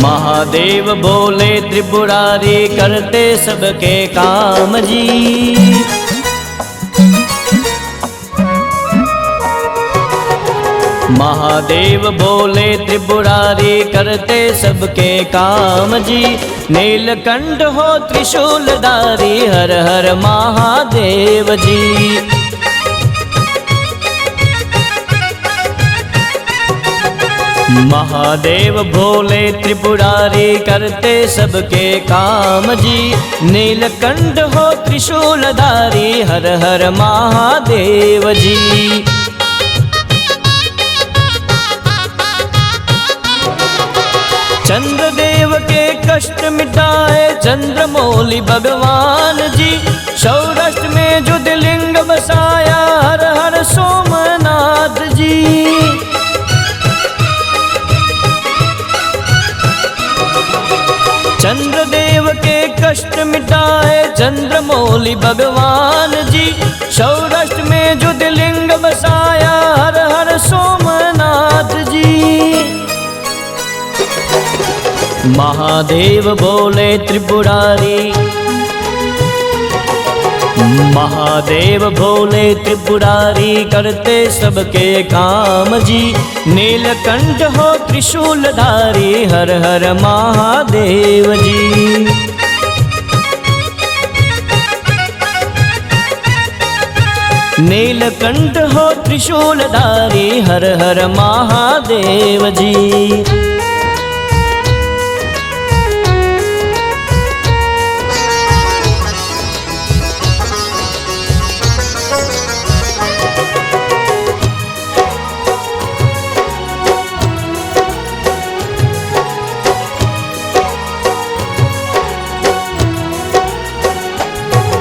महादेव बोले त्रिपुरारी करते सबके काम जी। महादेव बोले त्रिपुरारी करते सबके काम जी। नीलकंठ हो त्रिशूलधारी हर हर महादेव जी। महादेव भोले त्रिपुरारी करते सबके काम जी। नीलकंठ हो त्रिशूलधारी हर हर महादेव जी। चंद्रदेव के कष्ट मिटाए चंद्रमौली भगवान जी। सौराष्ट्र में ज्योतिर्लिंग बसाया हर हर सोमनाथ जी। चंद्रदेव के कष्ट मिटाए चंद्रमौली भगवान जी। सौराष्ट्र में ज्योतिर्लिंग बसाया हर हर सोमनाथ जी। महादेव बोले त्रिपुरारी, महादेव भोले त्रिपुरारी करते सबके काम जी। नीलकंठ हो त्रिशूलधारी हर हर महादेव जी। नीलकंठ हो त्रिशूलधारी हर हर महादेव जी।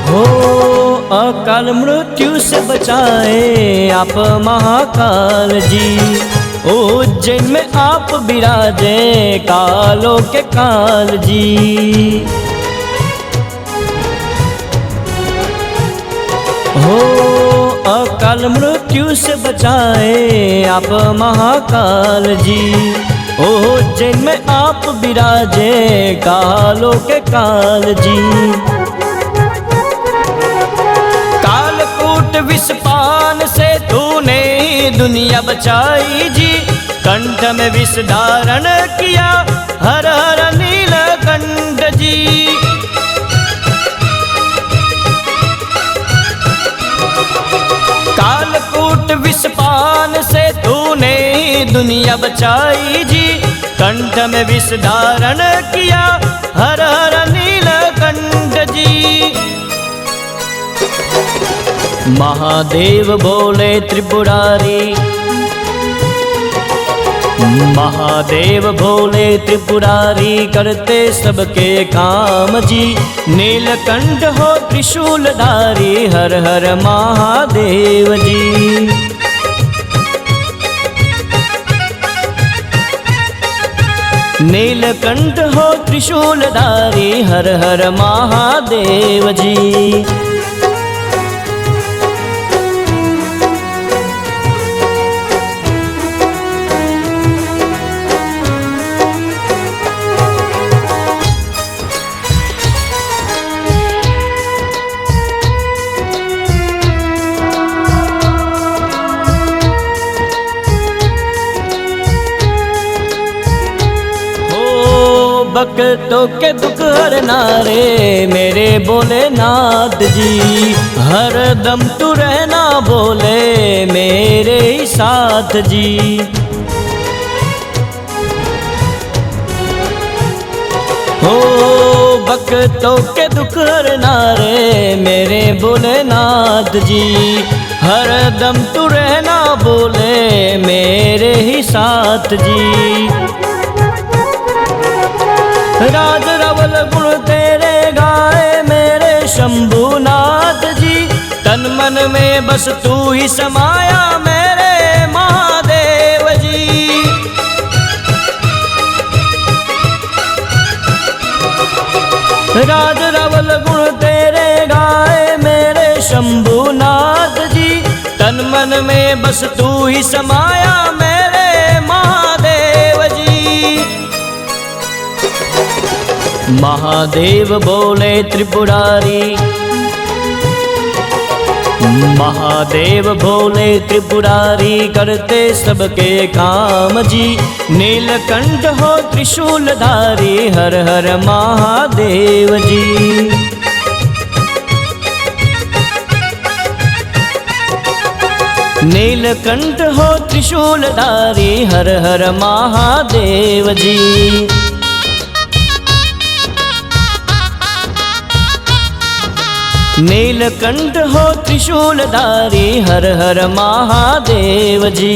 हो अकाल मृत्यु से बचाए आप महाकाल जी। उज्जैन में आप विराजे कालों के काल जी। हो अकाल मृत्यु से बचाए आप महाकाल जी। उज्जैन में आप विराजे कालों के काल जी। विषपान से तूने दुनिया बचाई जी। कंठ में विष धारण किया हर हर नीलकंठ जी। कालकूट विषपान से तूने दुनिया बचाई जी। कंठ में विष धारण किया हर हर नीलकंठ जी। महादेव बोले त्रिपुरारी, महादेव भोले त्रिपुरारी करते सबके काम जी। नीलकंठ हो त्रिशूलधारी हर हर महादेव जी। नीलकंठ हो त्रिशूलधारी हर हर महादेव जी। भक्तों के दुख हरना रे मेरे भोलेनाथ जी। हर दम तू रहना बोले मेरे ही साथ जी। हो भक्तों के दुख हरना रे मेरे भोलेनाथ जी। हर दम तू रहना बोले मेरे ही साथ जी। राज रवल गुण तेरे गाए मेरे शंभुनाथ जी। तन मन में बस तू ही समाया मेरे महादेव जी। राज रवल गुण तेरे गाए मेरे शंभुनाथ जी। तन मन में बस तू ही समाया मेरे महादेव जी। महादेव बोले त्रिपुरारी, महादेव बोले त्रिपुरारी, करते सबके काम जी। नीलकंठ हो त्रिशूलधारी, हर हर महादेव जी। नीलकंठ हो त्रिशूलधारी, हर हर महादेव जी। नीलकंठ हो त्रिशूलधारी, हर हर महादेव जी।